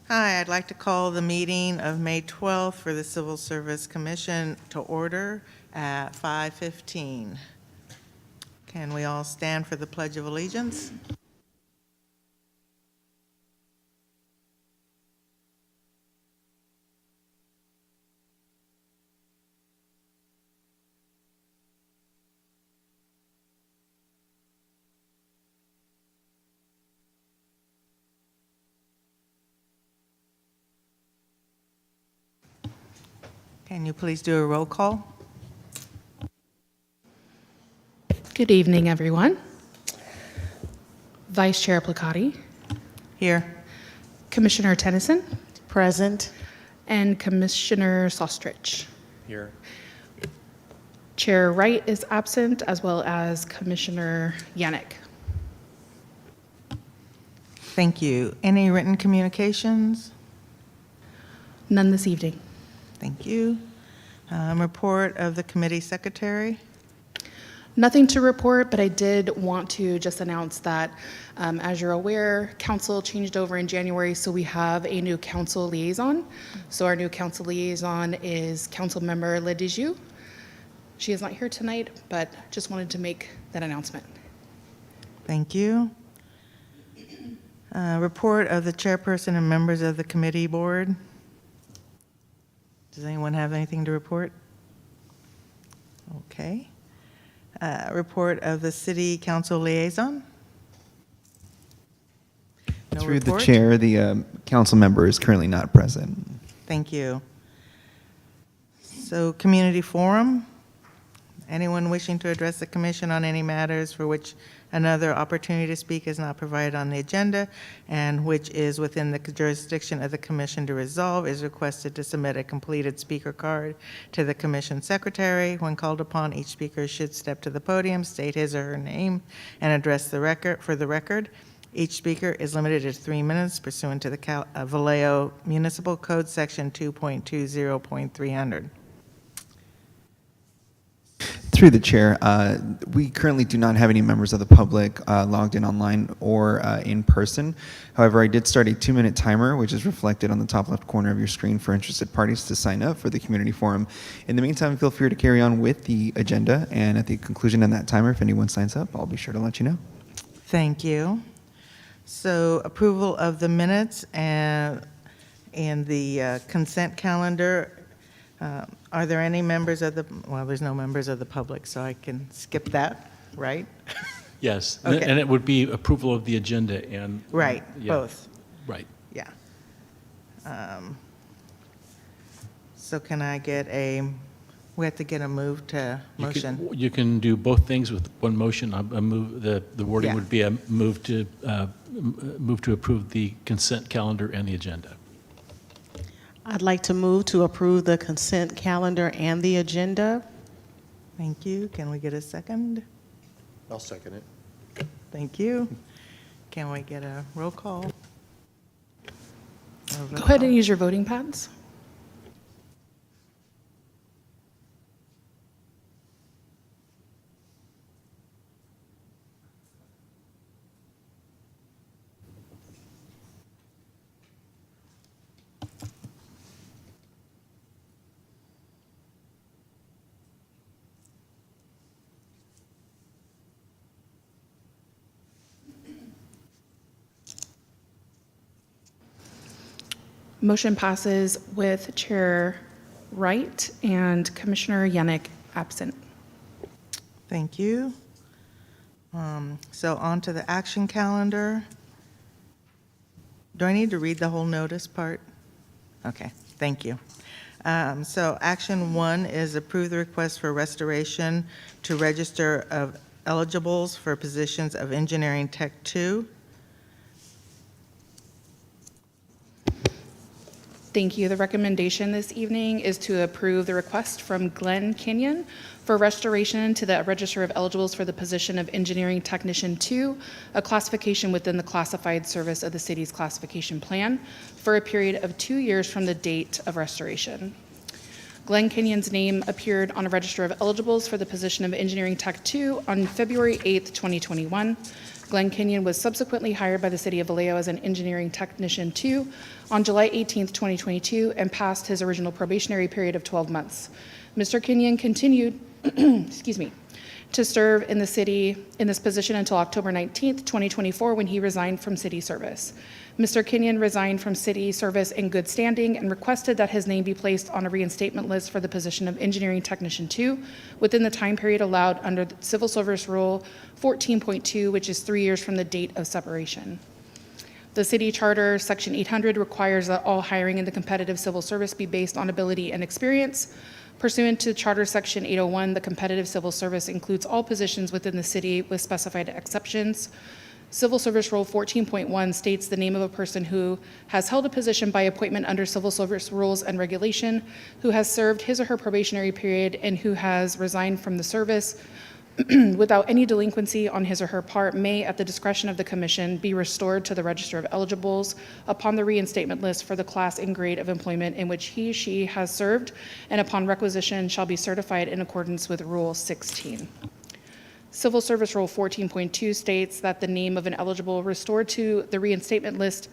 Hi, I'd like to call the meeting of May 12th for the Civil Service Commission to order at 5:15. Can we all stand for the Pledge of Allegiance? Can you please do a roll call? Good evening, everyone. Vice Chair Placati, Here. Commissioner Tennyson, Present. and Commissioner Sostrich. Here. Chair Wright is absent, as well as Commissioner Yannick. Thank you. Any written communications? None this evening. Thank you. Report of the committee secretary. Nothing to report, but I did want to just announce that, as you're aware, council changed over in January, so we have a new council liaison. So our new council liaison is Councilmember Lediju. She is not here tonight, but just wanted to make that announcement. Thank you. Report of the chairperson and members of the committee board. Does anyone have anything to report? Okay. Report of the city council liaison. No Through the report? chair, the council member is currently not present. Thank you. So, community forum. Anyone wishing to address the commission on any matters for which another opportunity to speak is not provided on the agenda and which is within the jurisdiction of the commission to resolve is requested to submit a completed speaker card to the commission secretary. When called upon, each speaker should step to the podium, state his or her name, and address the record. For the record, each speaker is limited to 3 minutes pursuant to the Vallejo Municipal Code Section 2.20.300. Through the chair, we currently do not have any members of the public logged in online or in person. However, I did start a 2-minute timer, which is reflected on the top left corner of your screen for interested parties to sign up for the community forum. In the meantime, feel free to carry on with the agenda, and at the conclusion of that timer, if anyone signs up, I'll be sure to let you know. Thank you. So approval of the minutes and the consent calendar. Are there any members of the, well, there's no members of the public, so I can skip that, right? Yes, Okay. and it would be approval of the agenda and. Right, yeah, both, Right. yeah. So can I get we have to get a move to motion? You can do both things with one motion. A move, the wording Yeah. would be a move to approve the consent calendar and the agenda. I'd like to move to approve the consent calendar and the agenda. Thank you. Can we get a second? I'll second it. Thank you. Can we get a roll call? Go ahead and use your voting pads. Motion passes with Chair Wright and Commissioner Yannick absent. Thank you. So on to the action calendar. Do I need to read the whole notice part? Okay, thank you. So action 1 is approve the request for restoration to register of eligibles for positions of engineering tech 2. Thank you. The recommendation this evening is to approve the request from Glen Kenyon for restoration to the Register of Eligibles for the position of Engineering Technician 2, a classification within the classified service of the city's classification plan, for a period of 2 years from the date of restoration. Glen Kenyon's name appeared on a Register of Eligibles for the position of Engineering Tech 2 on February 8th, 2021. Glenn Kenyon was subsequently hired by the City of Vallejo as an Engineering Technician 2 on July 18th, 2022, and passed his original probationary period of 12 months. Mr. Kenyon continued, excuse me, to serve in the city in this position until October 19th, 2024, when he resigned from city service. Mr. Kenyon resigned from city service in good standing and requested that his name be placed on a reinstatement list for the position of Engineering Technician 2 within the time period allowed under the Civil Service Rule 14.2, which is 3 years from the date of separation. The city charter, section 800, requires that all hiring in the competitive civil service be based on ability and experience. Pursuant to Charter Section 801, the competitive civil service includes all positions within the city with specified exceptions. Civil Service Rule 14.1 states the name of a person who has held a position by appointment under civil service rules and regulation, who has served his or her probationary period, and who has resigned from the service without any delinquency on his or her part may, at the discretion of the commission, be restored to the register of eligibles upon the reinstatement list for the class and grade of employment in which she has served, and upon requisition shall be certified in accordance with Rule 16. Civil Service Rule 14.2 states that the name of an eligible restored to the reinstatement list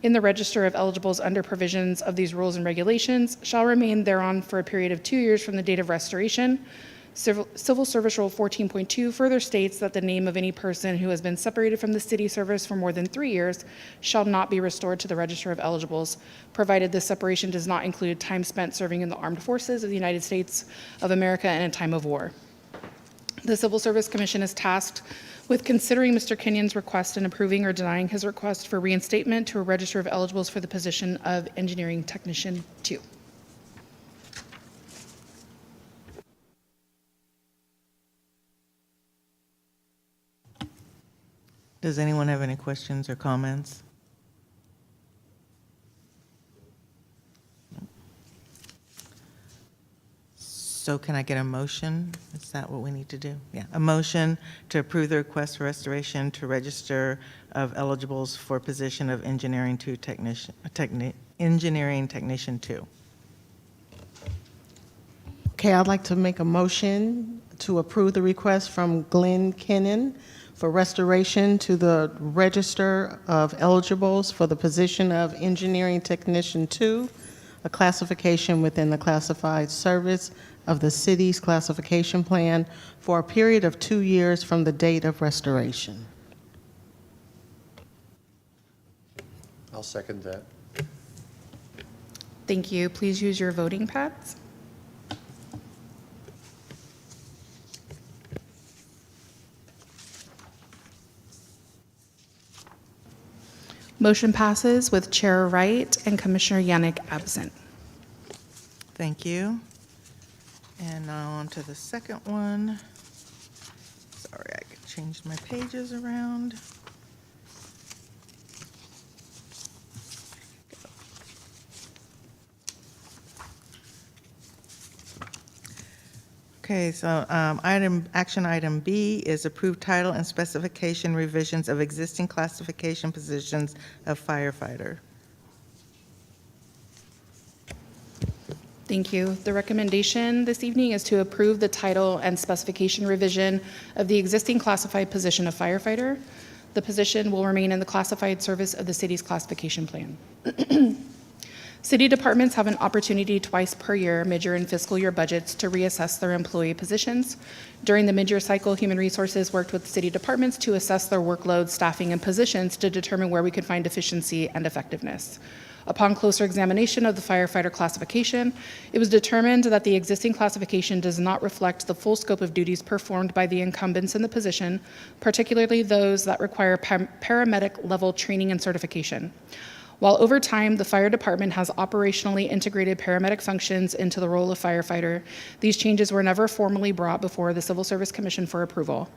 in the register of eligibles under provisions of these rules and regulations shall remain thereon for a period of 2 years from the date of restoration. Civil Service Rule 14.2 further states that the name of any person who has been separated from the city service for more than 3 years shall not be restored to the register of eligibles, provided this separation does not include time spent serving in the armed forces of the United States of America in a time of war. The Civil Service Commission is tasked with considering Mr. Kenyon's request and approving or denying his request for reinstatement to a register of eligibles for the position of Engineering Technician 2. Does anyone have any questions or comments? So can I get a motion? Is that what we need to do? Yeah, a motion to approve the request for restoration to register of eligibles for position of Engineering Technician 2. Okay, I'd like to make a motion to approve the request from Glenn Kenyon for restoration to the register of eligibles for the position of Engineering Technician 2, a classification within the classified service of the city's classification plan for a period of 2 years from the date of restoration. I'll second that. Thank you. Please use your voting pads. Motion passes with Chair Wright and Commissioner Yannick absent. Thank you. And now on to the second one. Sorry, I changed my pages around. Okay, so action item B is approved title and specification revisions of existing classification positions of firefighter. Thank you. The recommendation this evening is to approve the title and specification revision of the existing classified position of firefighter. The position will remain in the classified service of the city's classification plan. City departments have an opportunity twice per year, mid-year and fiscal year budgets, to reassess their employee positions. During the mid-year cycle, Human Resources worked with city departments to assess their workload, staffing, and positions to determine where we could find efficiency and effectiveness. Upon closer examination of the firefighter classification, it was determined that the existing classification does not reflect the full scope of duties performed by the incumbents in the position, particularly those that require paramedic level training and certification. While over time, the fire department has operationally integrated paramedic functions into the role of firefighter, these changes were never formally brought before the Civil Service Commission for approval.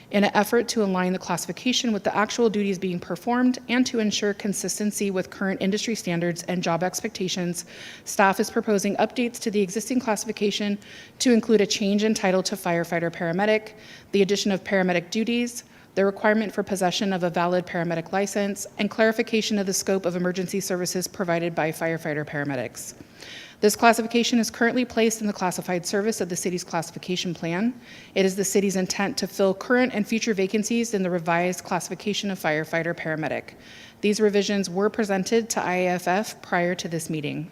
In an effort to align the classification with the actual duties being performed and to ensure consistency with current industry standards and job expectations, staff is proposing updates to the existing classification to include a change in title to firefighter paramedic, the addition of paramedic duties, the requirement for possession of a valid paramedic license, and clarification of the scope of emergency services provided by firefighter paramedics. This classification is currently placed in the classified service of the city's classification plan. It is the city's intent to fill current and future vacancies in the revised classification of firefighter paramedic. These revisions were presented to IAFF prior to this meeting.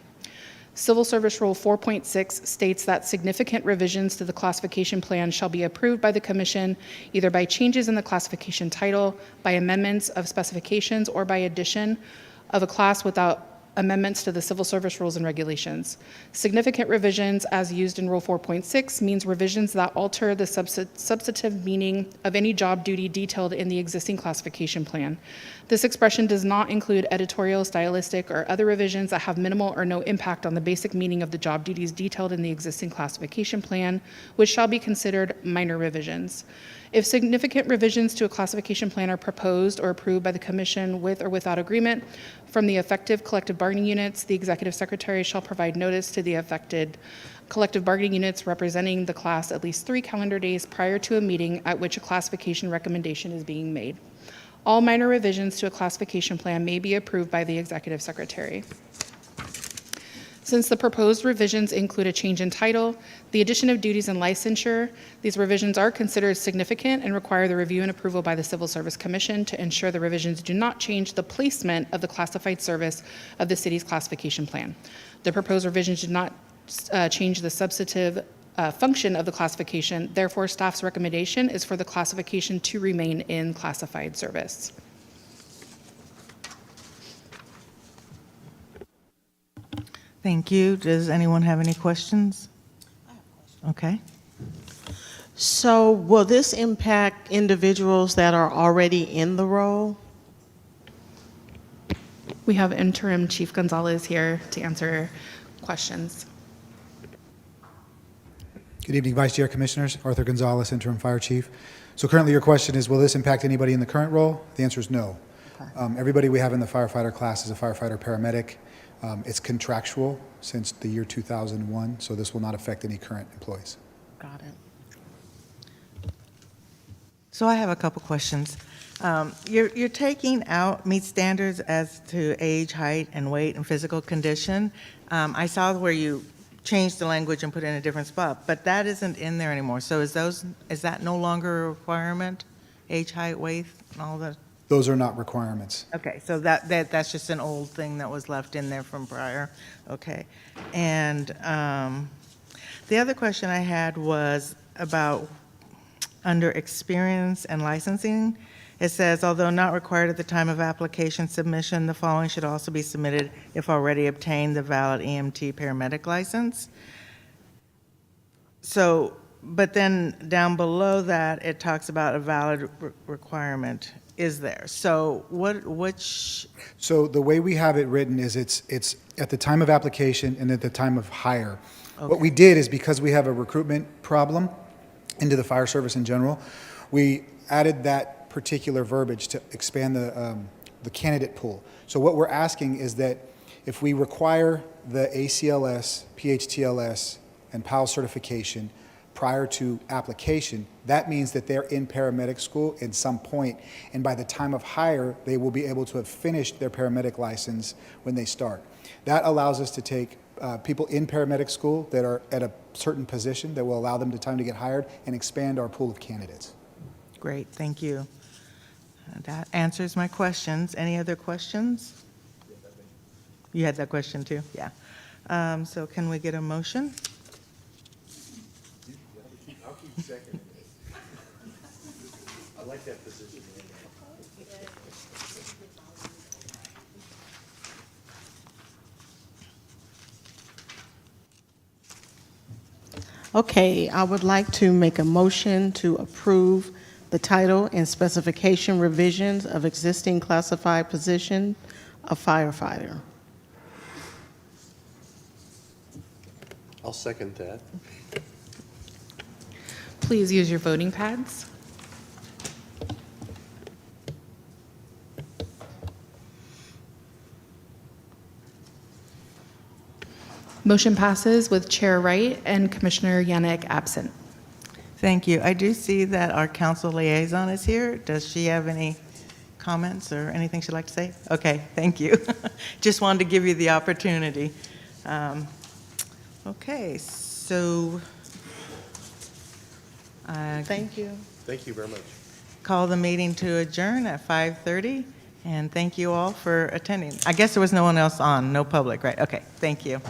Civil Service Rule 4.6 states that significant revisions to the classification plan shall be approved by the Commission either by changes in the classification title, by amendments of specifications, or by addition of a class without amendments to the Civil Service Rules and Regulations. Significant revisions, as used in Rule 4.6, means revisions that alter the substantive meaning of any job duty detailed in the existing classification plan. This expression does not include editorial, stylistic, or other revisions that have minimal or no impact on the basic meaning of the job duties detailed in the existing classification plan, which shall be considered minor revisions. If significant revisions to a classification plan are proposed or approved by the Commission with or without agreement from the affected collective bargaining units, the Executive Secretary shall provide notice to the affected collective bargaining units representing the class at least 3 calendar days prior to a meeting at which a classification recommendation is being made. All minor revisions to a classification plan may be approved by the Executive Secretary. Since the proposed revisions include a change in title, the addition of duties and licensure, these revisions are considered significant and require the review and approval by the Civil Service Commission to ensure the revisions do not change the placement of the classified service of the city's classification plan. The proposed revisions do not change the substantive function of the classification. Therefore, staff's recommendation is for the classification to remain in classified service. Thank you. Does anyone have any questions? Okay. So will this impact individuals that are already in the role? We have Interim Chief Gonzalez here to answer questions. Good evening, Vice Chair, Commissioners. Arthur Gonzalez, Interim Fire Chief. So currently your question is, will this impact anybody in the current role? The answer is no. Everybody we have in the firefighter class is a firefighter paramedic. It's contractual since the year 2001, so this will not affect any current employees. Got it. So I have a couple questions. You're taking out meet standards as to age, height, and weight and physical condition. I saw where you changed the language and put it in a different spot, but that isn't in there anymore. So is that no longer a requirement? Age, height, weight, and all that? Those are not requirements. Okay, so that's just an old thing that was left in there from prior. Okay. And the other question I had was about under experience and licensing. It says, although not required at the time of application submission, the following should also be submitted if already obtained the valid EMT paramedic license. So, but then down below that, it talks about a valid requirement is there. So which? So the way we have it written is it's at the time of application and at the time of hire. Okay. What we did is, because we have a recruitment problem into the fire service in general, we added that particular verbiage to expand the candidate pool. So what we're asking is that if we require the ACLS, PHTLS, and PAL certification prior to application, that means that they're in paramedic school at some point, and by the time of hire, they will be able to have finished their paramedic license when they start. That allows us to take people in paramedic school that are at a certain position that will allow them the time to get hired and expand our pool of candidates. Great, thank you. That answers my questions. Any other questions? You had that question too? Yeah. So can we get a motion? I'll keep seconding it. I like that position. Okay, I would like to make a motion to approve the title and specification revisions of existing classified position of firefighter. I'll second that. Please use your voting pads. Motion passes with Chair Wright and Commissioner Yannick absent. Thank you. I do see that our council liaison is here. Does she have any comments or anything she'd like to say? Okay, thank you. Just wanted to give you the opportunity. Okay, so I Thank you. Thank you very much. call the meeting to adjourn at 5:30, and thank you all for attending. I guess there was no one else on, no public, right? Okay, thank you.